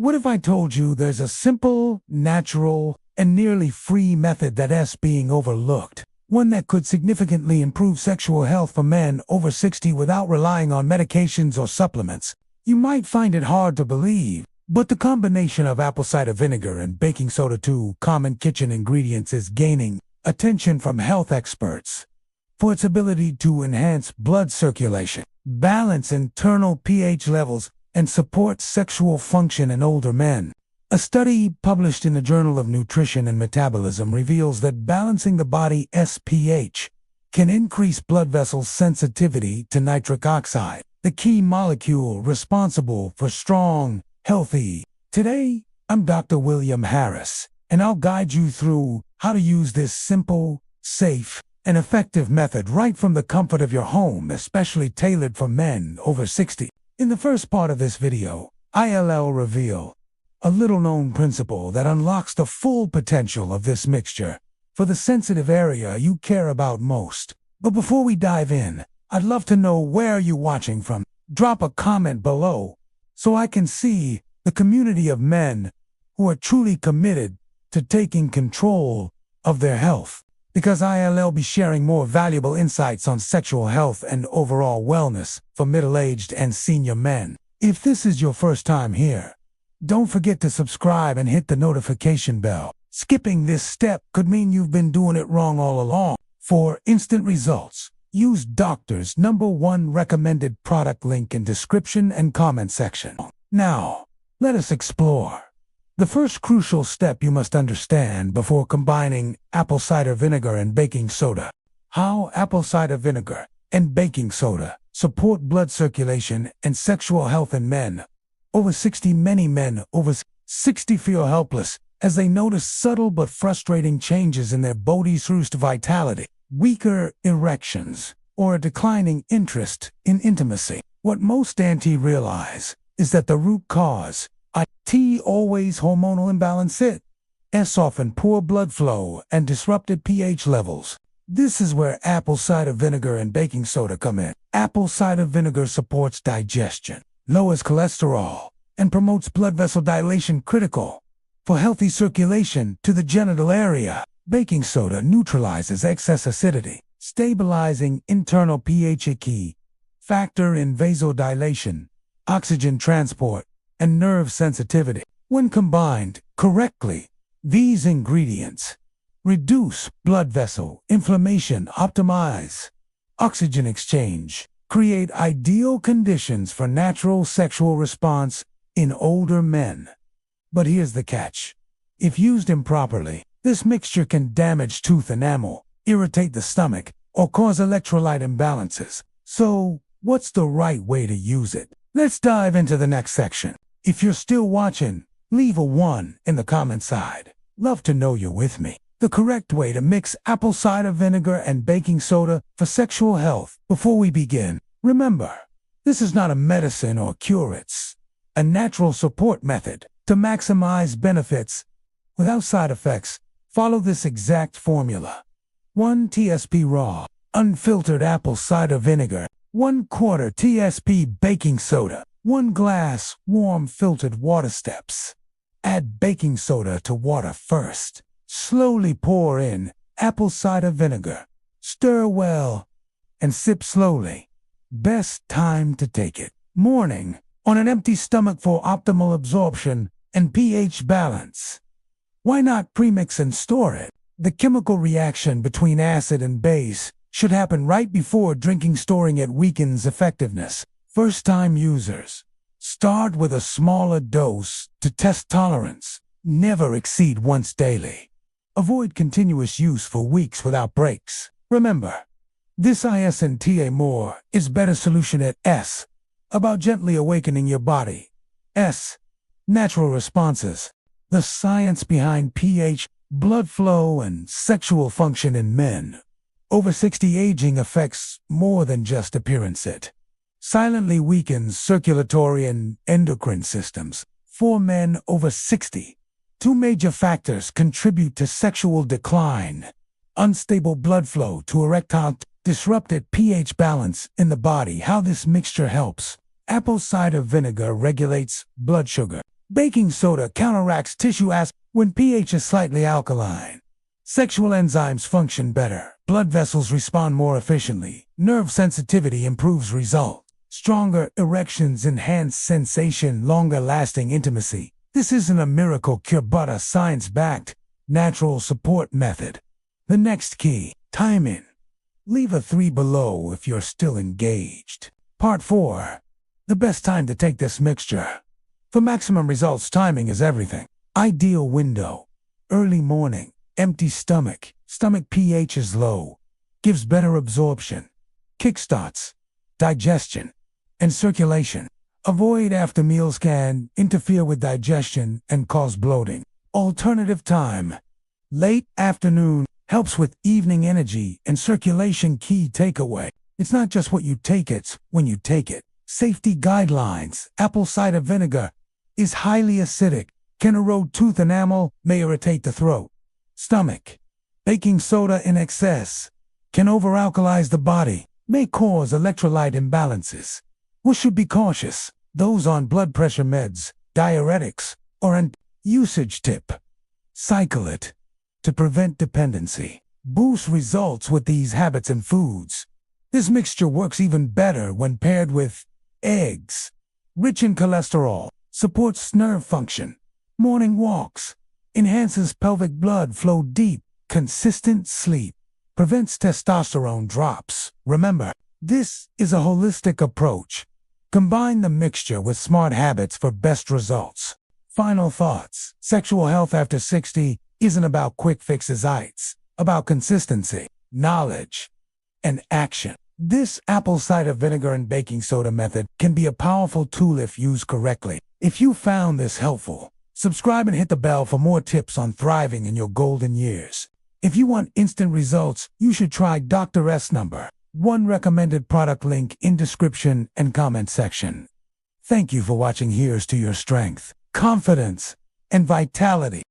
What if I told you there's a simple, natural, and nearly free method that's being overlooked? One that could significantly improve sexual health for men over 60 without relying on medications or supplements. You might find it hard to believe, but the combination of apple cider vinegar and baking soda, two common kitchen ingredients, is gaining attention from health experts for its ability to enhance blood circulation, balance internal pH levels, and support sexual function in older men. A study published in the Journal of Nutrition and Metabolism reveals that balancing the body's pH can increase blood vessel sensitivity to nitric oxide, the key molecule responsible for strong, healthy. Today, I'm Dr. William Harris, and I'll guide you through how to use this simple, safe, and effective method right from the comfort of your home, especially tailored for men over 60. In the first part of this video, I'll reveal a little-known principle that unlocks the full potential of this mixture for the sensitive area you care about most. But before we dive in, I'd love to know where you're watching from. Drop a comment below so I can see the community of men who are truly committed to taking control of their health, because I'll be sharing more valuable insights on sexual health and overall wellness for middle-aged and senior men. If this is your first time here, don't forget to subscribe and hit the notification bell. Skipping this step could mean you've been doing it wrong all along. For instant results, use Doctor's #1 recommended product link in description and comment section. Now, let us explore the first crucial step you must understand before combining apple cider vinegar and baking soda. How apple cider vinegar and baking soda support blood circulation and sexual health in men over 60. Many men over 60 feel helpless as they notice subtle but frustrating changes in their body's vitality, weaker erections, or a declining interest in intimacy. What most realize is that the root cause always hormonal imbalance. Often poor blood flow and disrupted pH levels. This is where apple cider vinegar and baking soda come in. Apple cider vinegar supports digestion, lowers cholesterol, and promotes blood vessel dilation, critical for healthy circulation to the genital area. Baking soda neutralizes excess acidity, stabilizing internal pH, a key factor in vasodilation, oxygen transport, and nerve sensitivity. When combined correctly, these ingredients reduce blood vessel inflammation, optimize oxygen exchange, create ideal conditions for natural sexual response in older men. But here's the catch. If used improperly, this mixture can damage tooth enamel, irritate the stomach, or cause electrolyte imbalances. So, what's the right way to use it? Let's dive into the next section. If you're still watching, leave a 1 in the comment side. Love to know you're with me. The correct way to mix apple cider vinegar and baking soda for sexual health. Before we begin, remember, this is not a medicine or cure. It's a natural support method to maximize benefits without side effects. Follow this exact formula. 1 tsp raw, unfiltered apple cider vinegar, 1/4 tsp baking soda, 1 glass warm filtered water. Steps. Add baking soda to water first. Slowly pour in apple cider vinegar. Stir well and sip slowly. Best time to take it: morning, on an empty stomach for optimal absorption and pH balance. Why not premix and store it? The chemical reaction between acid and base should happen right before drinking. Storing it weakens effectiveness. First-time users, start with a smaller dose to test tolerance. Never exceed once daily. Avoid continuous use for weeks without breaks. Remember, this isn't more is better solution at S, about gently awakening your body. S, natural responses. The science behind pH, blood flow, and sexual function in men over 60. Aging affects more than just appearance. It silently weakens circulatory and endocrine systems. For men over 60, 2 major factors contribute to sexual decline: unstable blood flow to erectile, disrupted pH balance in the body. How this mixture helps: apple cider vinegar regulates blood sugar, Baking soda counteracts tissue acid when pH is slightly alkaline. Sexual enzymes function better. Blood vessels respond more efficiently. Nerve sensitivity improves result. Stronger erections enhance sensation, longer-lasting intimacy. This isn't a miracle cure but a science-backed, natural support method. The next key, timing. Leave a 3 below if you're still engaged. Part 4. The best time to take this mixture. For maximum results, timing is everything. Ideal window. Early morning. Empty stomach. Stomach pH is low. Gives better absorption. Kickstarts digestion and circulation. Avoid after meals can interfere with digestion and cause bloating. Alternative time. Late afternoon helps with evening energy and circulation. Key takeaway. It's not just what you take, it's when you take it. Safety guidelines. Apple cider vinegar is highly acidic, can erode tooth enamel, may irritate the throat. Stomach. Baking soda in excess can over-alkalize the body, may cause electrolyte imbalances. We should be cautious. Those on blood pressure meds, diuretics, or an usage tip. Cycle it to prevent dependency. Boost results with these habits and foods. This mixture works even better when paired with eggs. Rich in cholesterol, supports nerve function. Morning walks, enhances pelvic blood flow. Deep, consistent sleep, prevents testosterone drops. Remember, this is a holistic approach. Combine the mixture with smart habits for best results. Final thoughts. Sexual health after 60 isn't about quick fixes. It's about consistency, knowledge, and action. This apple cider vinegar and baking soda method can be a powerful tool if used correctly. If you found this helpful, subscribe and hit the bell for more tips on thriving in your golden years. If you want instant results, you should try Dr. S number 1 recommended product link in description and comment section. Thank you for watching. Here's to your strength, confidence, and vitality.